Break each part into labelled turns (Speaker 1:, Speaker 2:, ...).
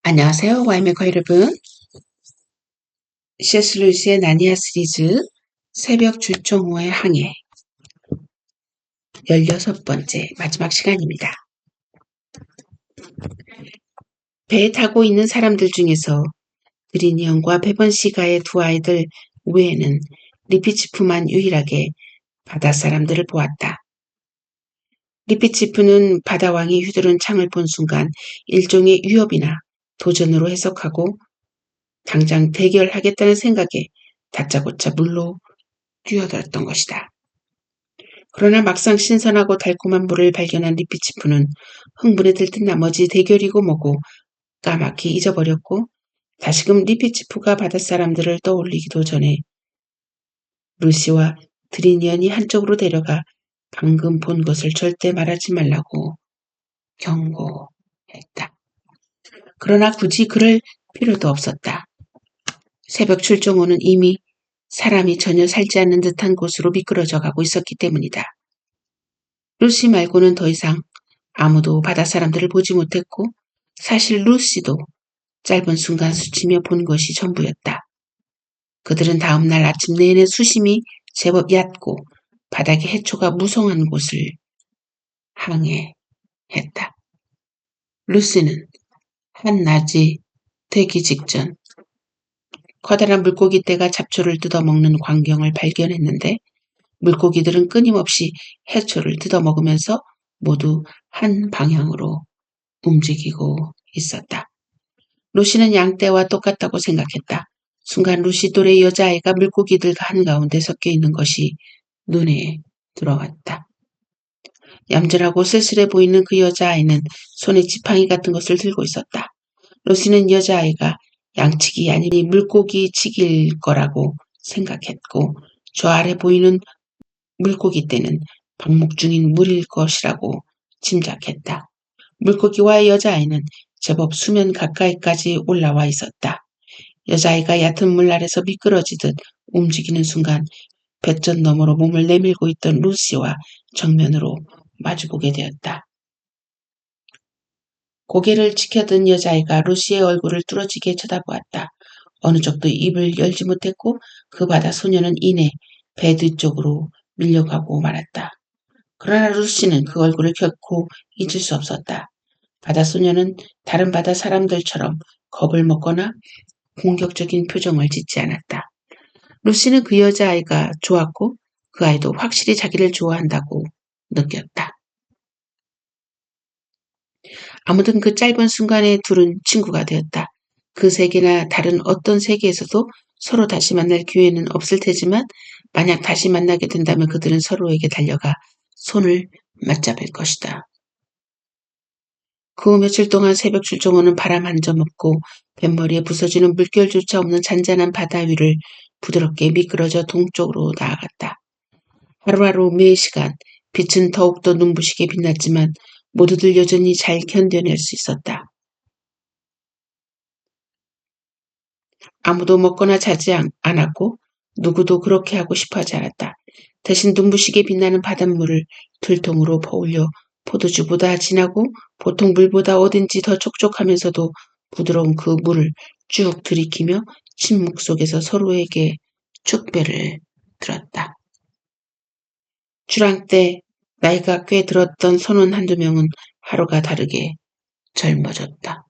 Speaker 1: 안녕하세요. 와이메커 여러분. C.S. 루이스의 나니아 시리즈 새벽 출정호의 항해 16번째 마지막 시간입니다. 배에 타고 있는 사람들 중에서 드리니언과 베번시가의 두 아이들 외에는 리피치프만 유일하게 바다 사람들을 보았다. 리피치프는 바다왕이 휘두른 창을 본 순간 일종의 위협이나 도전으로 해석하고 당장 대결하겠다는 생각에 다짜고짜 물로 뛰어들었던 것이다. 그러나 막상 신선하고 달콤한 물을 발견한 리피치프는 흥분에 들뜬 나머지 대결이고 뭐고 까맣게 잊어버렸고 다시금 리피치프가 바닷사람들을 떠올리기도 전에 루시와 드리니언이 한쪽으로 데려가 방금 본 것을 절대 말하지 말라고 경고했다. 그러나 굳이 그럴 필요도 없었다. 새벽 출정호는 이미 사람이 전혀 살지 않는 듯한 곳으로 미끄러져 가고 있었기 때문이다. 루시 말고는 더 이상 아무도 바다 사람들을 보지 못했고 사실 루시도 짧은 순간 스치며 본 것이 전부였다. 그들은 다음 날 아침 내내 수심이 제법 얕고 바닥에 해초가 무성한 곳을 항해했다. 루시는 한낮이 되기 직전 커다란 물고기떼가 잡초를 뜯어먹는 광경을 발견했는데 물고기들은 끊임없이 해초를 뜯어먹으면서 모두 한 방향으로 움직이고 있었다. 루시는 양떼와 똑같다고 생각했다. 순간 루시 또래 여자아이가 물고기들과 한가운데 섞여 있는 것이 눈에 들어왔다. 얌전하고 쓸쓸해 보이는 그 여자아이는 손에 지팡이 같은 것을 들고 있었다. 루시는 여자아이가 양치기 아니면 물고기 치기일 거라고 생각했고 저 아래 보이는 물고기 떼는 방목 중인 물일 것이라고 짐작했다. 물고기와 여자아이는 제법 수면 가까이까지 올라와 있었다. 여자아이가 얕은 물 아래서 미끄러지듯 움직이는 순간 뱃전 너머로 몸을 내밀고 있던 루시와 정면으로 마주보게 되었다. 고개를 치켜든 여자아이가 루시의 얼굴을 뚫어지게 쳐다보았다. 어느 쪽도 입을 열지 못했고 그 바다 소녀는 이내 배 뒤쪽으로 밀려가고 말았다. 그러나 루시는 그 얼굴을 결코 잊을 수 없었다. 바다 소녀는 다른 바다 사람들처럼 겁을 먹거나 공격적인 표정을 짓지 않았다. 루시는 그 여자아이가 좋았고 그 아이도 확실히 자기를 좋아한다고 느꼈다. 아무튼 그 짧은 순간에 둘은 친구가 되었다. 그 세계나 다른 어떤 세계에서도 서로 다시 만날 기회는 없을 테지만 만약 다시 만나게 된다면 그들은 서로에게 달려가 손을 맞잡을 것이다. 그 후 며칠 동안 새벽 출정호는 바람 한 점 없고 뱃머리에 부서지는 물결조차 없는 잔잔한 바다 위를 부드럽게 미끄러져 동쪽으로 나아갔다. 하루하루 매 시간 빛은 더욱더 눈부시게 빛났지만 모두들 여전히 잘 견뎌낼 수 있었다. 아무도 먹거나 자지 않았고 누구도 그렇게 하고 싶어하지 않았다. 대신 눈부시게 빛나는 바닷물을 들통으로 퍼올려 포도주보다 진하고 보통 물보다 어딘지 더 촉촉하면서도 부드러운 그 물을 쭉 들이키며 침묵 속에서 서로에게 축배를 들었다. 주랑 때 나이가 꽤 들었던 선원 한두 명은 하루가 다르게 젊어졌다.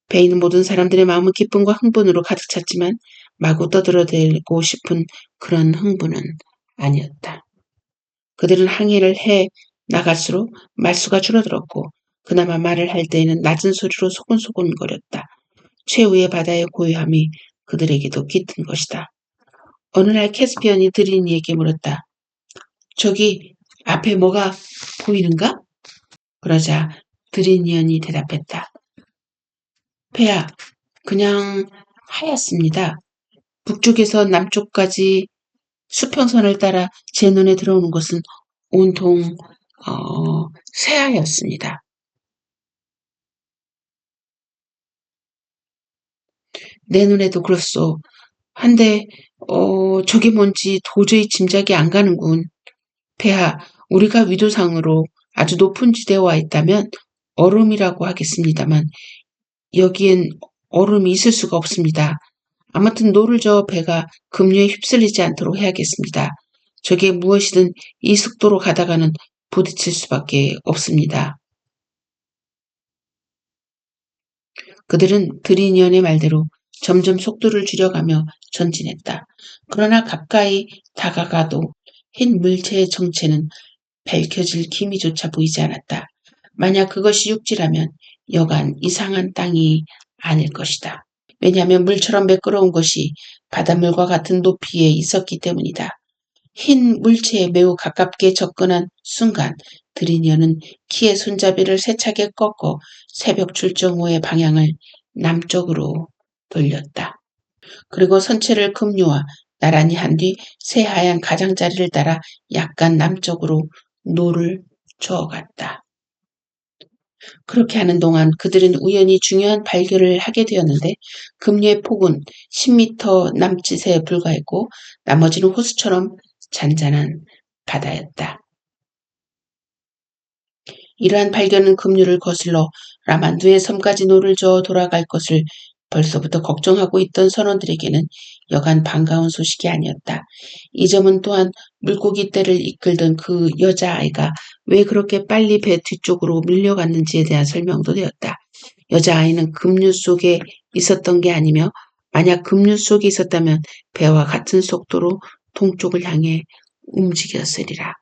Speaker 1: 배에 있는 모든 사람들의 마음은 기쁨과 흥분으로 가득 찼지만 마구 떠들어대고 싶은 그런 흥분은 아니었다. 그들은 항해를 해 나갈수록 말수가 줄어들었고 그나마 말을 할 때에는 낮은 소리로 소곤소곤거렸다. 최후의 바다의 고요함이 그들에게도 깃든 것이다. 어느 날 캐스피언이 드리니에게 물었다. 저기 앞에 뭐가 보이는가? 그러자 드리니언이 대답했다. 폐하, 그냥 하얗습니다. 북쪽에서 남쪽까지 수평선을 따라 제 눈에 들어오는 것은 온통 새하였습니다. 내 눈에도 그렇소. 한데 저게 뭔지 도저히 짐작이 안 가는군. 폐하, 우리가 위도상으로 아주 높은 지대에 와 있다면 얼음이라고 하겠습니다만 여기엔 얼음이 있을 수가 없습니다. 아무튼 노를 저어 배가 급류에 휩쓸리지 않도록 해야겠습니다. 저게 무엇이든 이 속도로 가다가는 부딪힐 수밖에 없습니다. 그들은 드리니언의 말대로 점점 속도를 줄여가며 전진했다. 그러나 가까이 다가가도 흰 물체의 정체는 밝혀질 기미조차 보이지 않았다. 만약 그것이 육지라면 여간 이상한 땅이 아닐 것이다. 왜냐하면 물처럼 매끄러운 것이 바닷물과 같은 높이에 있었기 때문이다. 흰 물체에 매우 가깝게 접근한 순간 드리니어는 키의 손잡이를 세차게 꺾어 새벽 출정 후의 방향을 남쪽으로 돌렸다. 그리고 선체를 급류와 나란히 한 뒤 새하얀 가장자리를 따라 약간 남쪽으로 노를 저어갔다. 그렇게 하는 동안 그들은 우연히 중요한 발견을 하게 되었는데 급류의 폭은 10m 남짓에 불과했고 나머지는 호수처럼 잔잔한 바다였다. 이러한 발견은 급류를 거슬러 라만두의 섬까지 노를 저어 돌아갈 것을 벌써부터 걱정하고 있던 선원들에게는 여간 반가운 소식이 아니었다. 이 점은 또한 물고기 떼를 이끌던 그 여자아이가 왜 그렇게 빨리 배 뒤쪽으로 밀려갔는지에 대한 설명도 되었다. 여자아이는 급류 속에 있었던 게 아니며 만약 급류 속에 있었다면 배와 같은 속도로 동쪽을 향해 움직였으리라.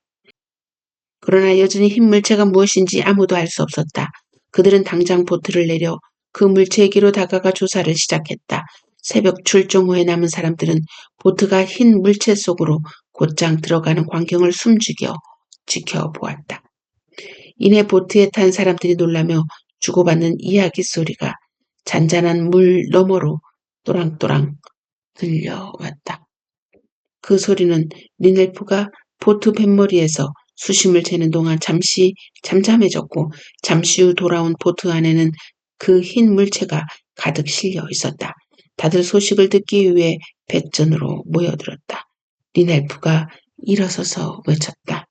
Speaker 1: 그러나 여전히 흰 물체가 무엇인지 아무도 알 수 없었다. 그들은 당장 보트를 내려 그 물체에게로 다가가 조사를 시작했다. 새벽 출정 후에 남은 사람들은 보트가 흰 물체 속으로 곧장 들어가는 광경을 숨죽여 지켜보았다. 이내 보트에 탄 사람들이 놀라며 주고받는 이야기 소리가 잔잔한 물 너머로 또랑또랑 들려왔다. 그 소리는 리넬프가 보트 뱃머리에서 수심을 재는 동안 잠시 잠잠해졌고 잠시 후 돌아온 보트 안에는 그 흰 물체가 가득 실려 있었다. 다들 소식을 듣기 위해 뱃전으로 모여들었다. 리넬프가 일어서서 외쳤다.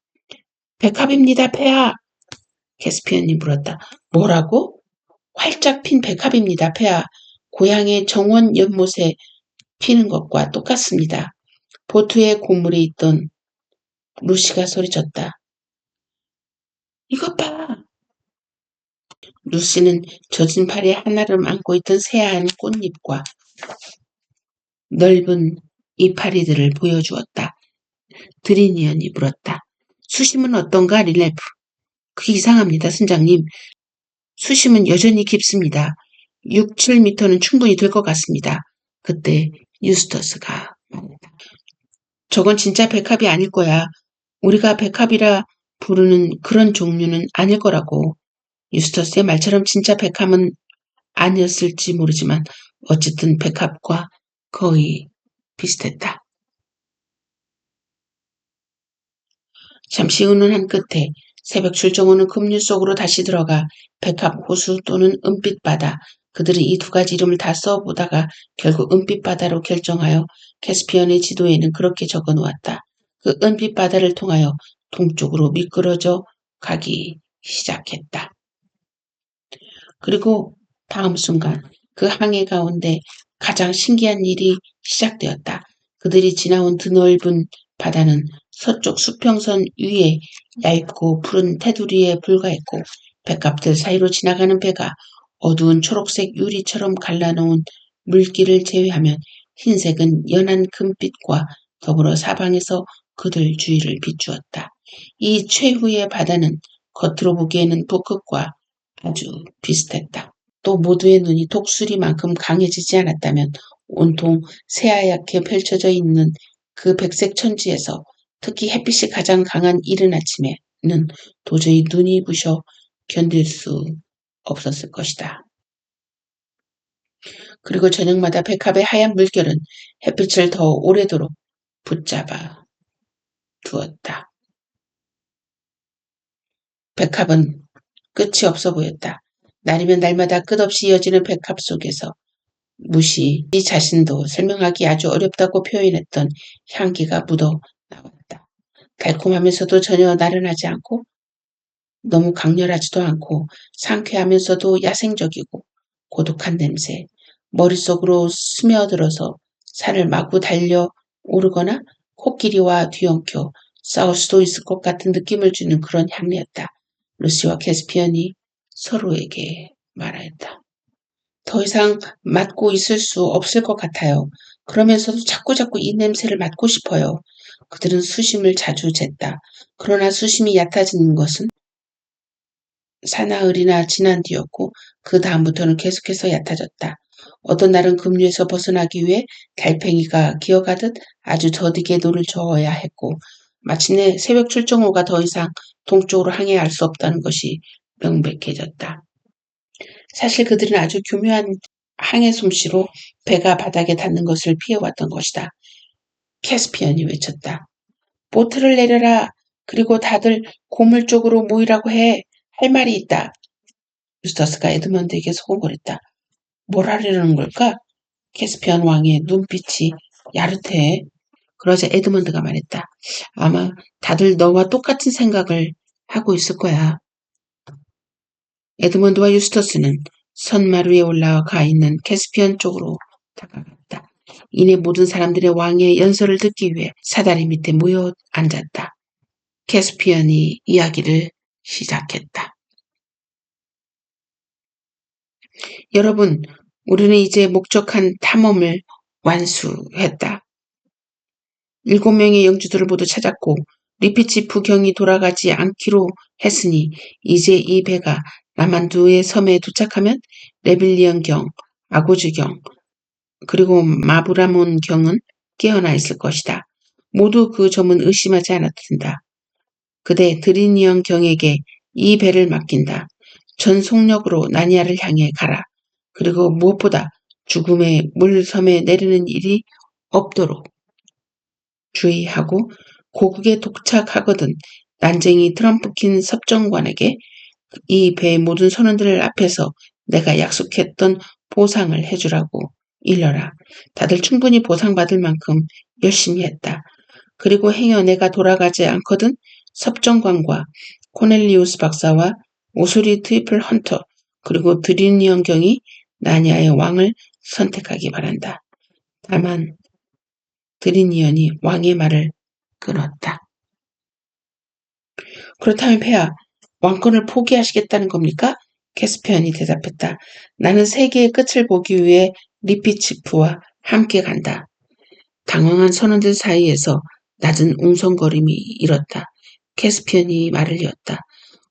Speaker 1: 백합입니다, 폐하! 캐스피언이 물었다. 뭐라고? 활짝 핀 백합입니다, 폐하. 고향의 정원 연못에 피는 것과 똑같습니다. 보트의 고물에 있던 루시가 소리쳤다. 이것 봐! 루시는 젖은 팔에 한아름 안고 있던 새하얀 꽃잎과 넓은 이파리들을 보여주었다. 드리니언이 물었다. 수심은 어떤가, 릴레프? 그게 이상합니다, 선장님. 수심은 여전히 깊습니다. 6, 7미터는 충분히 될 것 같습니다. 그때 유스터스가 말했다. 저건 진짜 백합이 아닐 거야. 우리가 백합이라 부르는 그런 종류는 아닐 거라고. 유스터스의 말처럼 진짜 백합은 아니었을지 모르지만 어쨌든 백합과 거의 비슷했다. 잠시 훈훈한 끝에 새벽 출정 후는 급류 속으로 다시 들어가 백합 호수 또는 은빛 바다, 그들은 이 두 가지 이름을 다 써보다가 결국 은빛 바다로 결정하여 캐스피언의 지도에는 그렇게 적어놓았다. 그 은빛 바다를 통하여 동쪽으로 미끄러져 가기 시작했다. 그리고 다음 순간 그 항해 가운데 가장 신기한 일이 시작되었다. 그들이 지나온 드넓은 바다는 서쪽 수평선 위에 얇고 푸른 테두리에 불과했고 백합들 사이로 지나가는 배가 어두운 초록색 유리처럼 갈라놓은 물길을 제외하면 흰색은 연한 금빛과 더불어 사방에서 그들 주위를 비추었다. 이 최후의 바다는 겉으로 보기에는 북극과 아주 비슷했다. 또 모두의 눈이 독수리만큼 강해지지 않았다면 온통 새하얗게 펼쳐져 있는 그 백색 천지에서 특히 햇빛이 가장 강한 이른 아침에는 도저히 눈이 부셔 견딜 수 없었을 것이다. 그리고 저녁마다 백합의 하얀 물결은 햇빛을 더 오래도록 붙잡아 두었다. 백합은 끝이 없어 보였다. 날이면 날마다 끝없이 이어지는 백합 속에서 무시 자신도 설명하기 아주 어렵다고 표현했던 향기가 묻어 나왔다. 달콤하면서도 전혀 나른하지 않고 너무 강렬하지도 않고 상쾌하면서도 야생적이고 고독한 냄새. 머릿속으로 스며들어서 살을 마구 달려 오르거나 코끼리와 뒤엉켜 싸울 수도 있을 것 같은 느낌을 주는 그런 향이었다. 루시와 캐스피언이 서로에게 말하였다. 더 이상 맡고 있을 수 없을 것 같아요. 그러면서도 자꾸자꾸 이 냄새를 맡고 싶어요. 그들은 수심을 자주 쟀다. 그러나 수심이 얕아지는 것은 사나흘이나 지난 뒤였고 그 다음부터는 계속해서 얕아졌다. 어떤 날은 급류에서 벗어나기 위해 달팽이가 기어가듯 아주 더디게 노를 저어야 했고 마침내 새벽 출정호가 더 이상 동쪽으로 항해할 수 없다는 것이 명백해졌다. 사실 그들은 아주 교묘한 항해 솜씨로 배가 바닥에 닿는 것을 피해왔던 것이다. 캐스피언이 외쳤다. 보트를 내려라. 그리고 다들 고물 쪽으로 모이라고 해. 할 말이 있다. 유스터스가 에드먼드에게 소곤거렸다. 뭘 하려는 걸까? 캐스피언 왕의 눈빛이 야릇해. 그러자 에드먼드가 말했다. 아마 다들 너와 똑같은 생각을 하고 있을 거야. 에드먼드와 유스터스는 선마루에 올라가 있는 캐스피언 쪽으로 다가갔다. 이내 모든 사람들의 왕의 연설을 듣기 위해 사다리 밑에 모여 앉았다. 캐스피언이 이야기를 시작했다. 여러분, 우리는 이제 목적한 탐험을 완수했다. 7명의 영주들을 모두 찾았고 리피치프 경이 돌아가지 않기로 했으니 이제 이 배가 라만두의 섬에 도착하면 레빌리언 경, 아고즈 경, 그리고 마브라몬 경은 깨어나 있을 것이다. 모두 그 점은 의심하지 않아도 된다. 그대 드리니언 경에게 이 배를 맡긴다. 전 속력으로 나니아를 향해 가라. 그리고 무엇보다 죽음의 물섬에 내리는 일이 없도록 주의하고 고국에 도착하거든 난쟁이 트럼프킨 섭정관에게 이 배의 모든 선원들 앞에서 내가 약속했던 보상을 해주라고 일러라. 다들 충분히 보상받을 만큼 열심히 했다. 그리고 행여 내가 돌아가지 않거든 섭정관과 코넬리우스 박사와 오소리 트리플 헌터 그리고 드리니언 경이 나니아의 왕을 선택하기 바란다. 다만 드리니언이 왕의 말을 끊었다. 그렇다면 폐하, 왕권을 포기하시겠다는 겁니까? 캐스피언이 대답했다. 나는 세계의 끝을 보기 위해 리피치프와 함께 간다. 당황한 선원들 사이에서 낮은 웅성거림이 일었다. 캐스피언이 말을 이었다.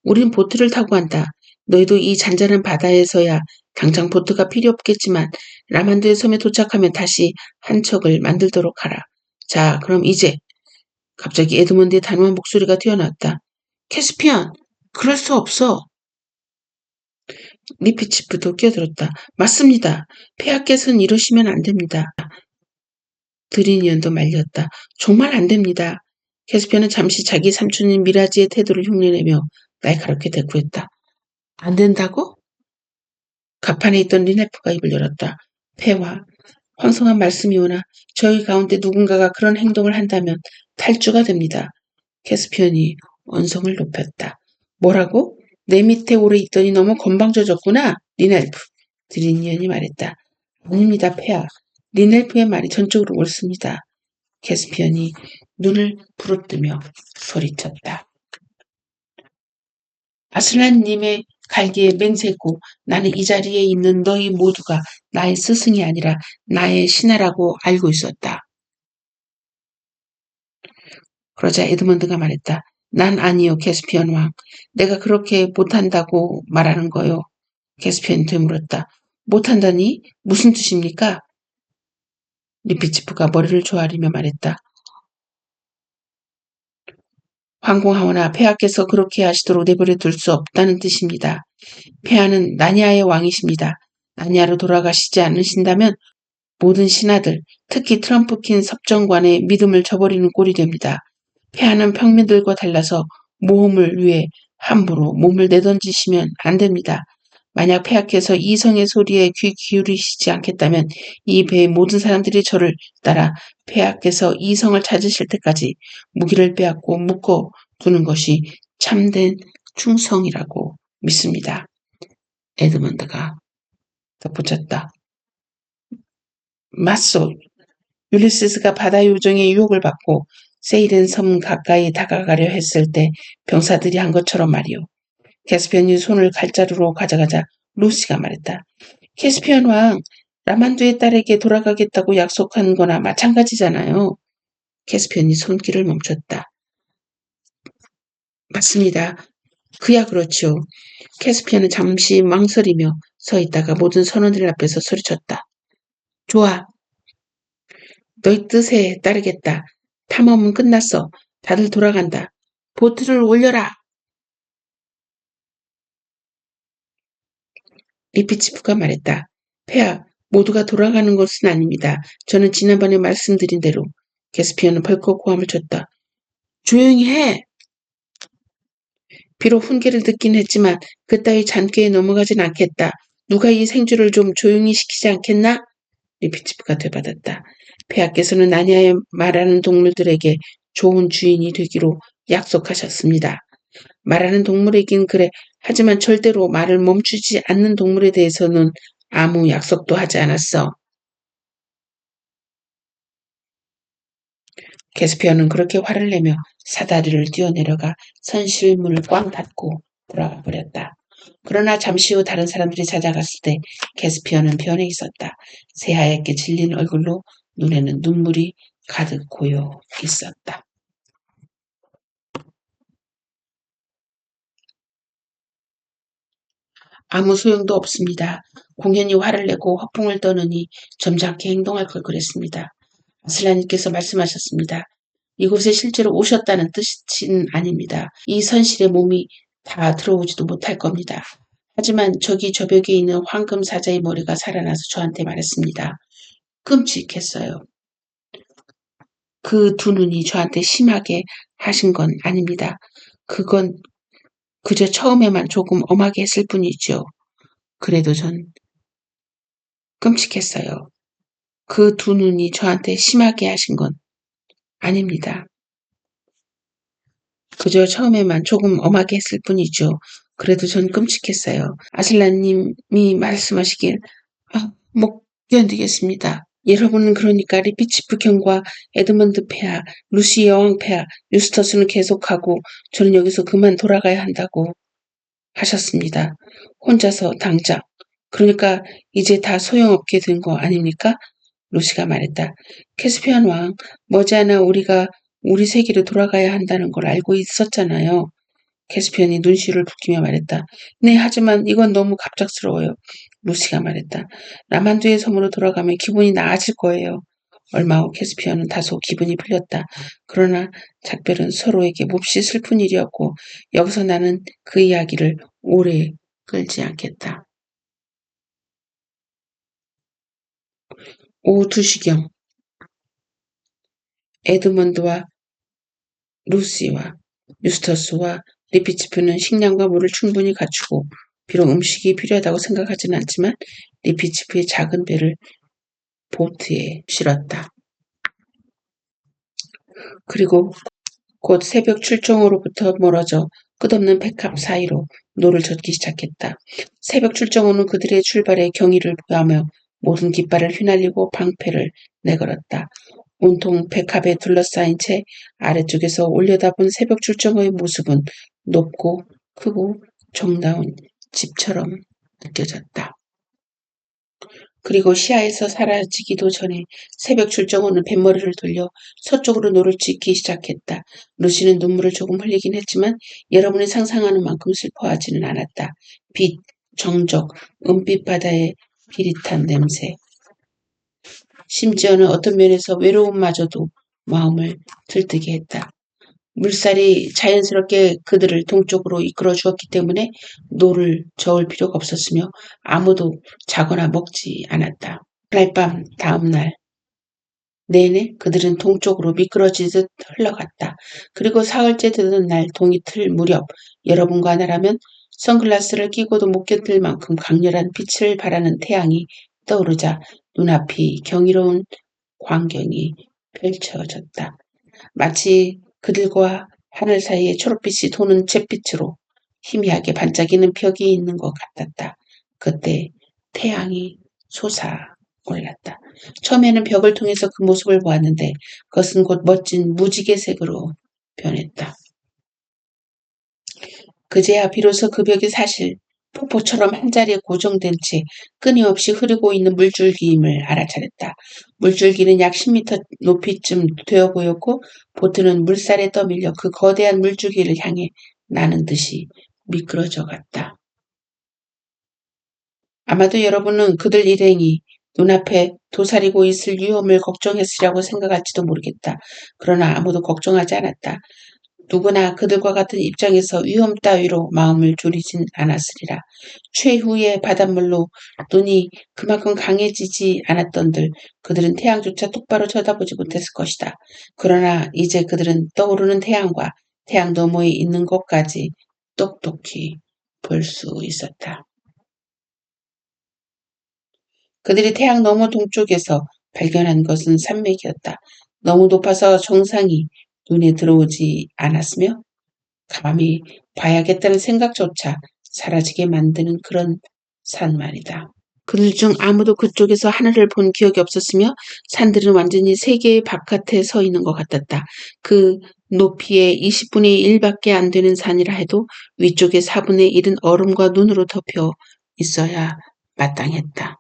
Speaker 1: 우린 보트를 타고 간다. 너희도 이 잔잔한 바다에서야 당장 보트가 필요 없겠지만 라만드의 섬에 도착하면 다시 한 척을 만들도록 하라. 자, 그럼 이제 갑자기 에드먼드의 단호한 목소리가 튀어나왔다. 캐스피언, 그럴 수 없어. 리피치프도 끼어들었다. 맞습니다. 폐하께서는 이러시면 안 됩니다. 드리니언도 말렸다. 정말 안 됩니다. 캐스피언은 잠시 자기 삼촌인 미라지의 태도를 흉내내며 날카롭게 대꾸했다. 안 된다고? 갑판에 있던 리네프가 입을 열었다. 폐하, 황송한 말씀이 오나 저희 가운데 누군가가 그런 행동을 한다면 탈주가 됩니다. 캐스피언이 언성을 높였다. 뭐라고? 내 밑에 오래 있더니 너무 건방져졌구나. 리넬프. 드리니언이 말했다. 아닙니다, 폐하. 리넬프의 말이 전적으로 옳습니다. 캐스피언이 눈을 부릅뜨며 소리쳤다. 아슬란님의 갈기에 맹세코 나는 이 자리에 있는 너희 모두가 나의 스승이 아니라 나의 신하라고 알고 있었다. 그러자 에드먼드가 말했다. 난 아니요, 캐스피언 왕. 내가 그렇게 못한다고 말하는 거요. 캐스피언이 되물었다. 못한다니? 무슨 뜻입니까? 리피치프가 머리를 조아리며 말했다. 황공하오나 폐하께서 그렇게 하시도록 내버려 둘 수 없다는 뜻입니다. 폐하는 나니아의 왕이십니다. 나니아로 돌아가시지 않으신다면 모든 신하들, 특히 트럼프킨 섭정관의 믿음을 저버리는 꼴이 됩니다. 폐하는 평민들과 달라서 모험을 위해 함부로 몸을 내던지시면 안 됩니다. 만약 폐하께서 이성의 소리에 귀 기울이시지 않겠다면 이 배의 모든 사람들이 저를 따라 폐하께서 이성을 찾으실 때까지 무기를 빼앗고 묶어 두는 것이 참된 충성이라고 믿습니다. 에드먼드가 덧붙였다. 맞소. 율리시스가 바다 요정의 유혹을 받고 세일은 섬 가까이 다가가려 했을 때 병사들이 한 것처럼 말이오. 캐스피언이 손을 칼자루로 가져가자 루시가 말했다. 캐스피언 왕, 라만두의 딸에게 돌아가겠다고 약속한 거나 마찬가지잖아요. 캐스피언이 손길을 멈췄다. 맞습니다. 그야 그렇지요. 캐스피언은 잠시 망설이며 서 있다가 모든 선원들 앞에서 소리쳤다. 좋아. 너희 뜻에 따르겠다. 탐험은 끝났어. 다들 돌아간다. 보트를 올려라. 리피치프가 말했다. 폐하, 모두가 돌아가는 것은 아닙니다. 저는 지난번에 말씀드린 대로. 캐스피언은 벌컥 고함을 쳤다. 조용히 해. 비록 훈계를 듣긴 했지만 그따위 잔꾀에 넘어가진 않겠다. 누가 이 생주를 좀 조용히 시키지 않겠나? 리피치프가 되받았다. 폐하께서는 나니아에 말하는 동물들에게 좋은 주인이 되기로 약속하셨습니다. 말하는 동물이긴 그래. 하지만 절대로 말을 멈추지 않는 동물에 대해서는 아무 약속도 하지 않았어. 캐스피어는 그렇게 화를 내며 사다리를 뛰어내려가 선실문을 꽝 닫고 돌아가 버렸다. 그러나 잠시 후 다른 사람들이 찾아갔을 때 캐스피어는 변해 있었다. 새하얗게 질린 얼굴로 눈에는 눈물이 가득 고여 있었다. 아무 소용도 없습니다. 공연히 화를 내고 허풍을 떠느니 점잖게 행동할 걸 그랬습니다. 아슬라님께서 말씀하셨습니다. 이곳에 실제로 오셨다는 뜻은 아닙니다. 이 선실에 몸이 다 들어오지도 못할 겁니다. 하지만 저기 저 벽에 있는 황금 사자의 머리가 살아나서 저한테 말했습니다. 끔찍했어요. 그 두 눈이 저한테 심하게 하신 건 아닙니다. 그건 그저 처음에만 조금 엄하게 했을 뿐이죠. 그래도 전 끔찍했어요. 그 두 눈이 저한테 심하게 하신 건 아닙니다. 그저 처음에만 조금 엄하게 했을 뿐이죠. 그래도 전 끔찍했어요. 아슬라님이 말씀하시길 못 견디겠습니다. 여러분은 그러니까 리피치프 경과 에드먼드 폐하, 루시 여왕 폐하, 유스터스는 계속하고 저는 여기서 그만 돌아가야 한다고 하셨습니다. 혼자서 당장. 그러니까 이제 다 소용없게 된 거 아닙니까? 루시가 말했다. 캐스피안 왕, 머지않아 우리가 우리 세계로 돌아가야 한다는 걸 알고 있었잖아요. 캐스피안이 눈시울을 붉히며 말했다. 네, 하지만 이건 너무 갑작스러워요. 루시가 말했다. 라만두의 섬으로 돌아가면 기분이 나아질 거예요. 얼마 후 캐스피안은 다소 기분이 풀렸다. 그러나 작별은 서로에게 몹시 슬픈 일이었고 여기서 나는 그 이야기를 오래 끌지 않겠다. 오후 2시경 에드먼드와 루시와 유스터스와 리피치프는 식량과 물을 충분히 갖추고 비록 음식이 필요하다고 생각하지는 않지만 리피치프의 작은 배를 보트에 실었다. 그리고 곧 새벽 출정호로부터 멀어져 끝없는 백합 사이로 노를 젓기 시작했다. 새벽 출정호는 그들의 출발에 경의를 표하며 모든 깃발을 휘날리고 방패를 내걸었다. 온통 백합에 둘러싸인 채 아래쪽에서 올려다본 새벽 출정호의 모습은 높고 크고 정다운 집처럼 느껴졌다. 그리고 시야에서 사라지기도 전에 새벽 출정호는 뱃머리를 돌려 서쪽으로 노를 젓기 시작했다. 루시는 눈물을 조금 흘리긴 했지만 여러분이 상상하는 만큼 슬퍼하지는 않았다. 빛, 정적, 은빛 바다의 비릿한 냄새. 심지어는 어떤 면에서 외로움마저도 마음을 들뜨게 했다. 물살이 자연스럽게 그들을 동쪽으로 이끌어 주었기 때문에 노를 저을 필요가 없었으며 아무도 자거나 먹지 않았다. 그날 밤 다음 날 내내 그들은 동쪽으로 미끄러지듯 흘러갔다. 그리고 사흘째 되던 날 동이틀 무렵 여러분과 나라면 선글라스를 끼고도 못 견딜 만큼 강렬한 빛을 발하는 태양이 떠오르자 눈앞이 경이로운 광경이 펼쳐졌다. 마치 그들과 하늘 사이에 초록빛이 도는 잿빛으로 희미하게 반짝이는 벽이 있는 것 같았다. 그때 태양이 솟아올랐다. 처음에는 벽을 통해서 그 모습을 보았는데 그것은 곧 멋진 무지개색으로 변했다. 그제야 비로소 그 벽이 사실 폭포처럼 한자리에 고정된 채 끊임없이 흐르고 있는 물줄기임을 알아차렸다. 물줄기는 약 10m 높이쯤 되어 보였고 보트는 물살에 떠밀려 그 거대한 물줄기를 향해 나는 듯이 미끄러져 갔다. 아마도 여러분은 그들 일행이 눈앞에 도사리고 있을 위험을 걱정했으리라고 생각할지도 모르겠다. 그러나 아무도 걱정하지 않았다. 누구나 그들과 같은 입장에서 위험 따위로 마음을 졸이진 않았으리라. 최후의 바닷물로 눈이 그만큼 강해지지 않았던들 그들은 태양조차 똑바로 쳐다보지 못했을 것이다. 그러나 이제 그들은 떠오르는 태양과 태양 너머에 있는 것까지 똑똑히 볼 수 있었다. 그들이 태양 너머 동쪽에서 발견한 것은 산맥이었다. 너무 높아서 정상이 눈에 들어오지 않았으며 감히 봐야겠다는 생각조차 사라지게 만드는 그런 산 말이다. 그들 중 아무도 그쪽에서 하늘을 본 기억이 없었으며 산들은 완전히 세계 바깥에 서 있는 것 같았다. 그 높이의 20분의 1밖에 안 되는 산이라 해도 위쪽의 4분의 1은 얼음과 눈으로 덮여 있어야 마땅했다.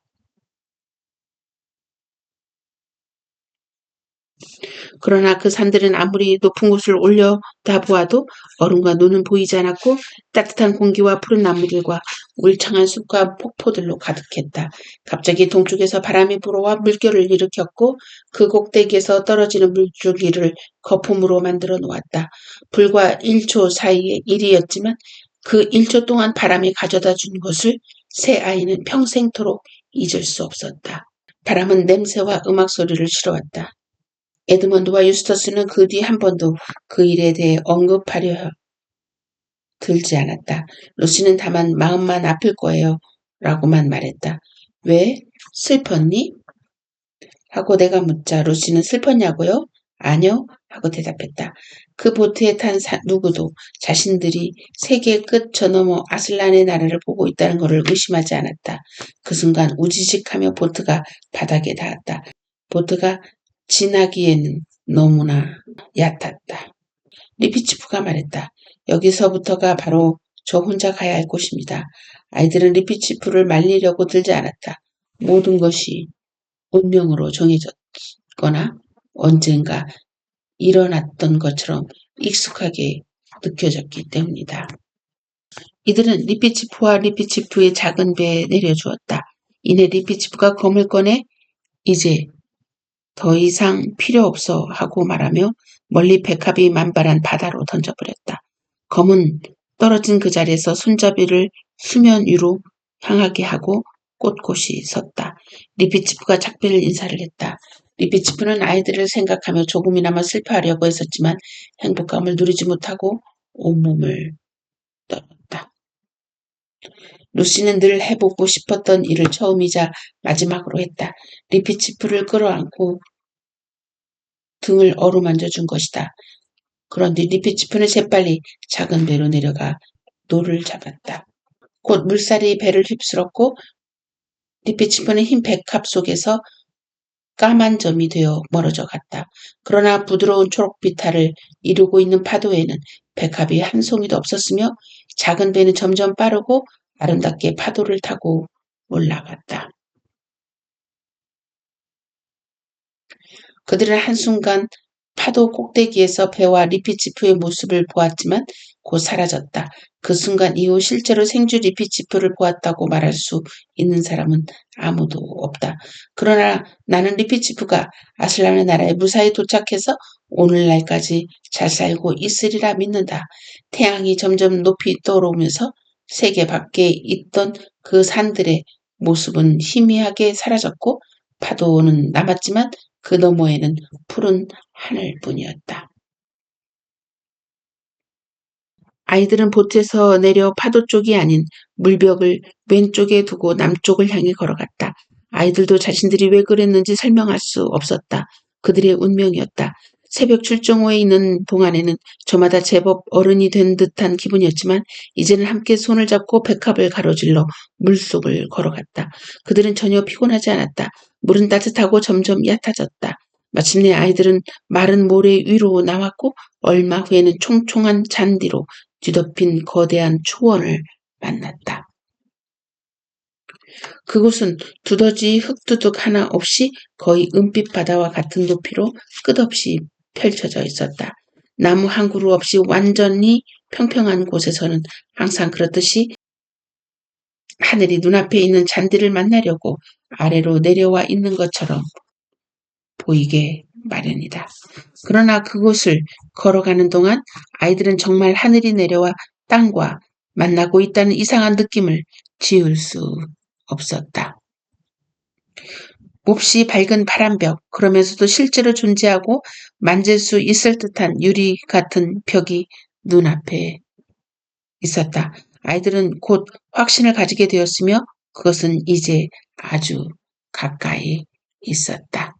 Speaker 1: 그러나 그 산들은 아무리 높은 곳을 올려다보아도 얼음과 눈은 보이지 않았고 따뜻한 공기와 푸른 나무들과 울창한 숲과 폭포들로 가득했다. 갑자기 동쪽에서 바람이 불어와 물결을 일으켰고 그 꼭대기에서 떨어지는 물줄기를 거품으로 만들어 놓았다. 불과 1초 사이의 일이었지만 그 1초 동안 바람이 가져다 준 것을 새 아이는 평생토록 잊을 수 없었다. 바람은 냄새와 음악 소리를 실어왔다. 에드먼드와 유스터스는 그 뒤 한 번도 그 일에 대해 언급하려 들지 않았다. 루시는 다만 마음만 아플 거예요. 라고만 말했다. 왜? 슬펐니? 하고 내가 묻자 루시는 슬펐냐고요? 아니요. 하고 대답했다. 그 보트에 탄 누구도 자신들이 세계 끝 저 너머 아슬란의 나라를 보고 있다는 것을 의심하지 않았다. 그 순간 우지직하며 보트가 바닥에 닿았다. 보트가 지나기에는 너무나 얕았다. 리피치프가 말했다. 여기서부터가 바로 저 혼자 가야 할 곳입니다. 아이들은 리피치프를 말리려고 들지 않았다. 모든 것이 운명으로 정해졌거나 언젠가 일어났던 것처럼 익숙하게 느껴졌기 때문이다. 이들은 리피치프와 리피치프의 작은 배에 내려주었다. 이내 리피치프가 검을 꺼내 이제 더 이상 필요 없어 하고 말하며 멀리 백합이 만발한 바다로 던져버렸다. 검은 떨어진 그 자리에서 손잡이를 수면 위로 향하게 하고 꼿꼿이 섰다. 리피치프가 작별 인사를 했다. 리피치프는 아이들을 생각하며 조금이나마 슬퍼하려고 했었지만 행복감을 누리지 못하고 온몸을 떨었다. 루시는 늘 해보고 싶었던 일을 처음이자 마지막으로 했다. 리피치프를 끌어안고 등을 어루만져 준 것이다. 그런데 리피치프는 재빨리 작은 배로 내려가 노를 잡았다. 곧 물살이 배를 휩쓸었고 리피치프는 흰 백합 속에서 까만 점이 되어 멀어져 갔다. 그러나 부드러운 초록빛 하를 이루고 있는 파도에는 백합이 한 송이도 없었으며 작은 배는 점점 빠르고 아름답게 파도를 타고 올라갔다. 그들은 한순간 파도 꼭대기에서 배와 리피치프의 모습을 보았지만 곧 사라졌다. 그 순간 이후 실제로 생주 리피치프를 보았다고 말할 수 있는 사람은 아무도 없다. 그러나 나는 리피치프가 아슬란의 나라에 무사히 도착해서 오늘날까지 잘 살고 있으리라 믿는다. 태양이 점점 높이 떠오르면서 세계 밖에 있던 그 산들의 모습은 희미하게 사라졌고 파도는 남았지만 그 너머에는 푸른 하늘뿐이었다. 아이들은 보트에서 내려 파도 쪽이 아닌 물벽을 왼쪽에 두고 남쪽을 향해 걸어갔다. 아이들도 자신들이 왜 그랬는지 설명할 수 없었다. 그들의 운명이었다. 새벽 출정호에 있는 동안에는 저마다 제법 어른이 된 듯한 기분이었지만 이제는 함께 손을 잡고 백합을 가로질러 물속을 걸어갔다. 그들은 전혀 피곤하지 않았다. 물은 따뜻하고 점점 얕아졌다. 마침내 아이들은 마른 모래 위로 나왔고 얼마 후에는 총총한 잔디로 뒤덮인 거대한 초원을 만났다. 그곳은 두더지 흙두둑 하나 없이 거의 은빛 바다와 같은 높이로 끝없이 펼쳐져 있었다. 나무 한 그루 없이 완전히 평평한 곳에서는 항상 그렇듯이 하늘이 눈앞에 있는 잔디를 만나려고 아래로 내려와 있는 것처럼 보이게 마련이다. 그러나 그곳을 걸어가는 동안 아이들은 정말 하늘이 내려와 땅과 만나고 있다는 이상한 느낌을 지울 수 없었다. 몹시 밝은 파란벽, 그러면서도 실제로 존재하고 만질 수 있을 듯한 유리 같은 벽이 눈앞에 있었다. 아이들은 곧 확신을 가지게 되었으며 그것은 이제 아주 가까이 있었다.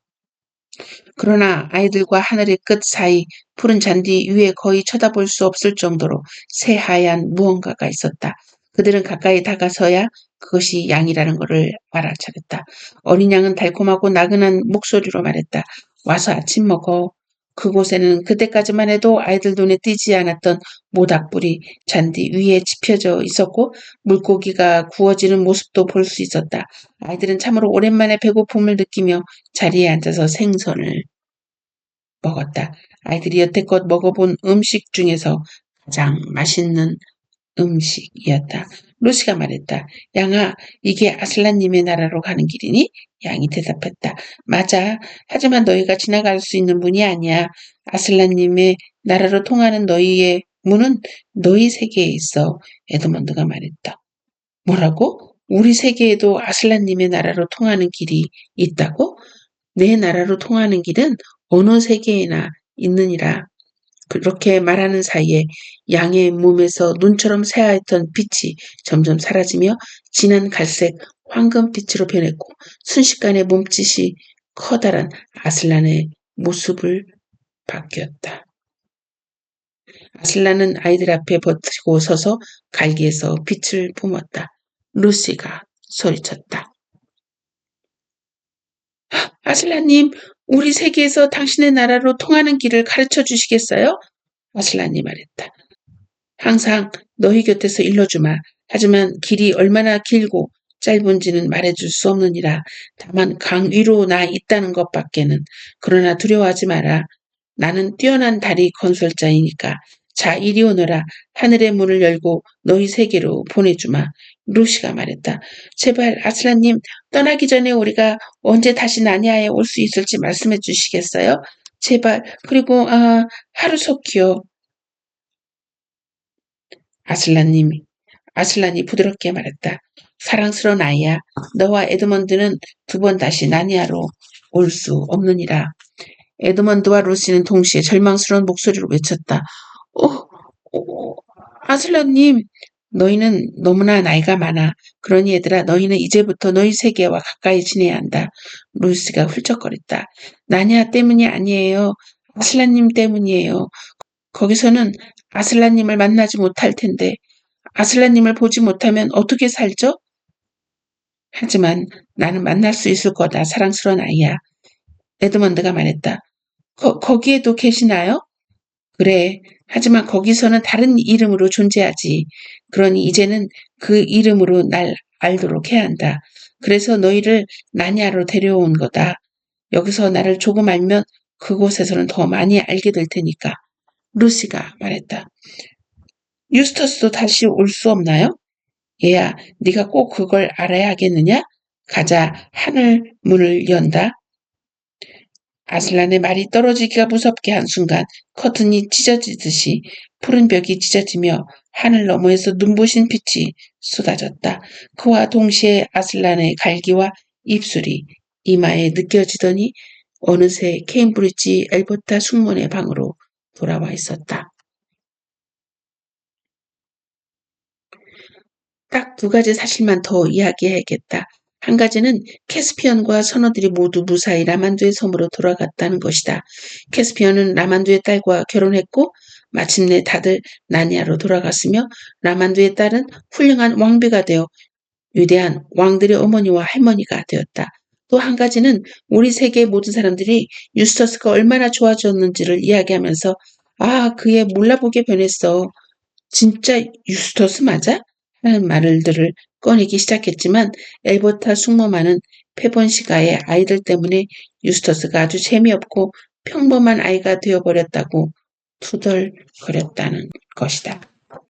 Speaker 1: 그러나 아이들과 하늘의 끝 사이 푸른 잔디 위에 거의 쳐다볼 수 없을 정도로 새하얀 무언가가 있었다. 그들은 가까이 다가서야 그것이 양이라는 것을 알아차렸다. 어린 양은 달콤하고 나긋한 목소리로 말했다. 와서 아침 먹어. 그곳에는 그때까지만 해도 아이들 눈에 띄지 않았던 모닥불이 잔디 위에 지펴져 있었고 물고기가 구워지는 모습도 볼 수 있었다. 아이들은 참으로 오랜만에 배고픔을 느끼며 자리에 앉아서 생선을 먹었다. 아이들이 여태껏 먹어본 음식 중에서 가장 맛있는 음식이었다. 루시가 말했다. 양아, 이게 아슬란님의 나라로 가는 길이니? 양이 대답했다. 맞아. 하지만 너희가 지나갈 수 있는 문이 아니야. 아슬란님의 나라로 통하는 너희의 문은 너희 세계에 있어. 에드먼드가 말했다. 뭐라고? 우리 세계에도 아슬란님의 나라로 통하는 길이 있다고? 내 나라로 통하는 길은 어느 세계에나 있느니라. 그렇게 말하는 사이에 양의 몸에서 눈처럼 새하얗던 빛이 점점 사라지며 진한 갈색 황금빛으로 변했고 순식간에 몸짓이 커다란 아슬란의 모습을 바뀌었다. 아슬란은 아이들 앞에 버티고 서서 갈기에서 빛을 뿜었다. 루시가 소리쳤다. 아슬란님, 우리 세계에서 당신의 나라로 통하는 길을 가르쳐 주시겠어요? 아슬란이 말했다. 항상 너희 곁에서 일러주마. 하지만 길이 얼마나 길고 짧은지는 말해줄 수 없느니라. 다만 강 위로 나 있다는 것밖에는. 그러나 두려워하지 마라. 나는 뛰어난 다리 건설자이니까. 자, 이리 오너라. 하늘의 문을 열고 너희 세계로 보내주마. 루시가 말했다. 제발 아슬란님, 떠나기 전에 우리가 언제 다시 나니아에 올 수 있을지 말씀해 주시겠어요? 제발. 그리고 하루속히요. 아슬란님이 아슬란이 부드럽게 말했다. 사랑스러운 아이야. 너와 에드먼드는 두 번 다시 나니아로 올 수 없느니라. 에드먼드와 루시는 동시에 절망스러운 목소리로 외쳤다. 아슬란님, 너희는 너무나 나이가 많아. 그러니 얘들아, 너희는 이제부터 너희 세계와 가까이 지내야 한다. 루시가 훌쩍거렸다. 나니아 때문이 아니에요. 아슬란님 때문이에요. 거기서는 아슬란님을 만나지 못할 텐데 아슬란님을 보지 못하면 어떻게 살죠? 하지만 나는 만날 수 있을 거다. 사랑스러운 아이야. 에드먼드가 말했다. 거기에도 계시나요? 그래. 하지만 거기서는 다른 이름으로 존재하지. 그러니 이제는 그 이름으로 날 알도록 해야 한다. 그래서 너희를 나니아로 데려온 거다. 여기서 나를 조금 알면 그곳에서는 더 많이 알게 될 테니까. 루시가 말했다. 유스터스도 다시 올 수 없나요? 얘야, 네가 꼭 그걸 알아야 하겠느냐? 가자, 하늘 문을 연다. 아슬란의 말이 떨어지기가 무섭게 한 순간 커튼이 찢어지듯이 푸른 벽이 찢어지며 하늘 너머에서 눈부신 빛이 쏟아졌다. 그와 동시에 아슬란의 갈기와 입술이 이마에 느껴지더니 어느새 케임브리지 엘버타 숙문의 방으로 돌아와 있었다. 딱 두 가지 사실만 더 이야기해야겠다. 한 가지는 캐스피언과 선원들이 모두 무사히 라만두의 섬으로 돌아갔다는 것이다. 캐스피언은 라만두의 딸과 결혼했고 마침내 다들 나니아로 돌아갔으며 라만두의 딸은 훌륭한 왕비가 되어 위대한 왕들의 어머니와 할머니가 되었다. 또 한 가지는 우리 세계의 모든 사람들이 유스터스가 얼마나 좋아졌는지를 이야기하면서 아, 그의 몰라보게 변했어. 진짜 유스터스 맞아? 하는 말들을 꺼내기 시작했지만 엘버타 숙모만은 페번시가의 아이들 때문에 유스터스가 아주 재미없고 평범한 아이가 되어버렸다고 투덜거렸다는 것이다.